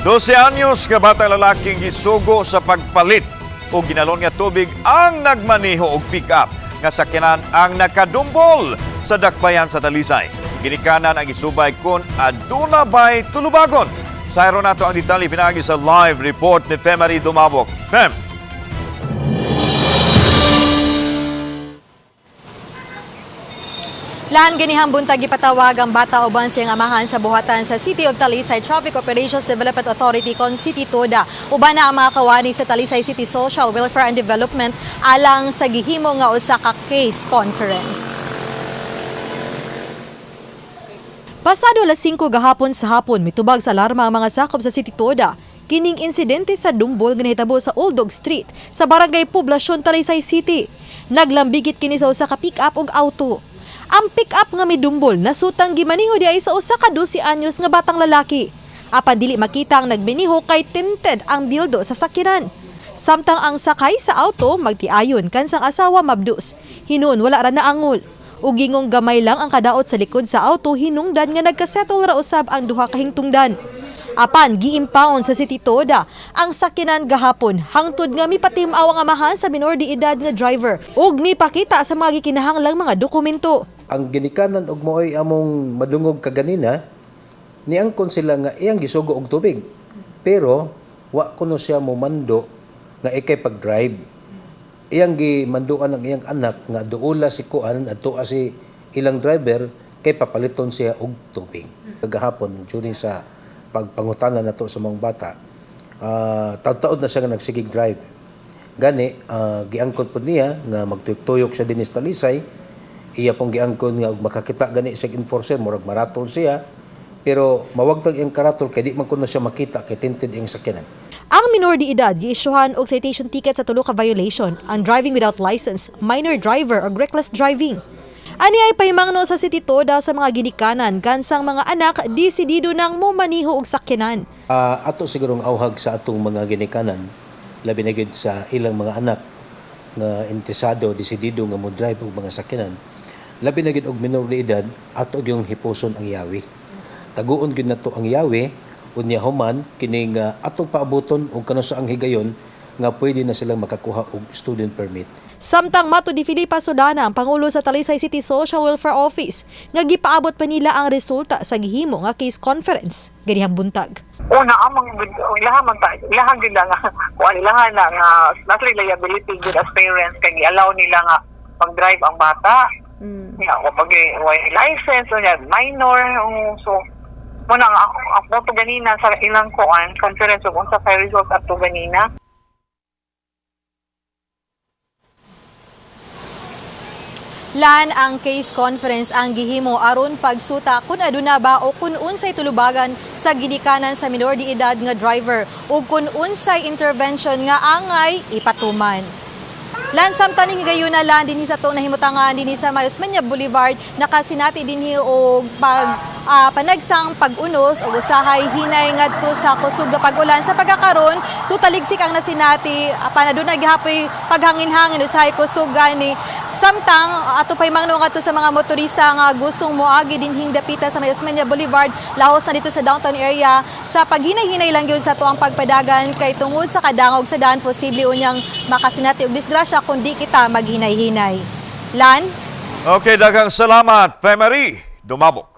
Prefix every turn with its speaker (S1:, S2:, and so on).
S1: 12 anyos nga batang lalaking gisugo sa pagpalit o ginalon nga tubig ang nagmaneho og pick-up nga sakyanan ang nakadumbol sa dakbayan sa Talisay. Ginikanan ang isubay kun aduna bay tulubagon. Sayro nato ang detalye pinagi sa live report ni Femari Dumabok. Fem.
S2: Lan ganihang buntag gipatawag ang bata uban siyang amahan sa buhatan sa City of Talisay Traffic Operations Development Authority kon City Toda. Uban na ang mga kawani sa Talisay City Social Welfare and Development alang sa gihimo nga usa ka case conference. Pasado alas 5 gahapon sa hapon mitubag sa alarma ang mga sakop sa City Toda. Kining insidente sa Dumbol nga nahitabo sa Old Dog Street sa Barangay Poblasyon Talisay City. Naglambigit kini sa usa ka pick-up ug auto. Ang pick-up nga midumbol nasutang gimaniho di ay sa usa ka 12 anyos nga batang lalaki. Apan dili makita ang nagbiniho kay tinted ang bildo sa sakyanan. Samtang ang sakay sa auto magtiayon kansang asawa mabdus. Hinuon wala ra naangol. Ug gingong gamay lang ang kadaot sa likod sa auto hinungdan nga nagkasettle ra usab ang duha ka hingtungdan. Apan giimpound sa City Toda ang sakyanan gahapon hangtod nga mipatimaw ang amahan sa minor de edad nga driver ug mipakita sa mga gikinahanglang mga dokumento.
S3: Ang ginikanan og mo'y among madungog kaganina, niangkon sila nga iyang gisugo og tubig. Pero, wa kuno siya mumando nga ikay pag-drive. Iyang gimanduan ang iyang anak nga duula si Kuan at tuwa si ilang driver kay papaliton siya og tubig. Kagahapon, during sa pagpangutanan nato sa mga bata, taud-taud na siya nga nagsigig drive. Gani, giangkon po niya nga magtuyok-tuyok siya din sa Talisay. Iya pong giangkon nga makakita gani siya enforcer murag maratol siya pero mawagtag iyang karatol kay di man kuno siya makita kay tinted iyang sakyanan.
S2: Ang minor de edad giisyuhan og citation ticket sa tulo ka violation, ang driving without license, minor driver ug reckless driving. Ani ay pahimangno sa City Toda sa mga ginikanan kansang mga anak desidido nang momaniho og sakyanan.
S3: Ato sigurong awhag sa atong mga ginikanan labi na gid sa ilang mga anak nga interesado desidido nga mo drive og mga sakyanan. Labi na gid og minor de edad ato yung hipuson ang yawi. Taguon gid nato ang yawi unya human kining atong paaboton og kano sa ang higayon nga pwede na silang makakuha og student permit.
S2: Samtang mato di Filipa Sodana ang pangulo sa Talisay City Social Welfare Office nga gipaabot pa nila ang resulta sa gihimo nga case conference ganihang buntag.
S4: Una amang ilahan gid nga kuan ilahan na nga nasa reliability good as parents kay allow nila nga pag-drive ang bata. Yeah, pag license o minor so muna ako to ganina sa ilang kuan conference ug unsa kay result ato ganina.
S2: Lan ang case conference ang gihimo aron pagsuta kun aduna ba o kun unsay tulubagan sa ginikanan sa minor de edad nga driver ug kun unsay intervention nga angay ipatuman. Lan samtang higayuna lan dinhi sa to nahimutangan dinhi sa Mayos Manya Boulevard nakasinati dinhi og panagsang pag-unos o usahay hinay ngadto sa kusog nga pag-ulan sa pagkakaron tutaligsik ang nasinati panaduna gihapoy paghangin-hangin usahay kusog gani samtang ato pay mangno ngadto sa mga motorista nga gustong moagi dinhing dapita sa Mayos Manya Boulevard laos na dito sa downtown area sa paghinay-hinay lang gyud sa tuang pagpadagan kay tungod sa kadangog sa daan posible unyang makasinati og disgrasya kundi kita maghinay-hinay. Lan?
S1: Okay, daghang salamat, Femari Dumabok.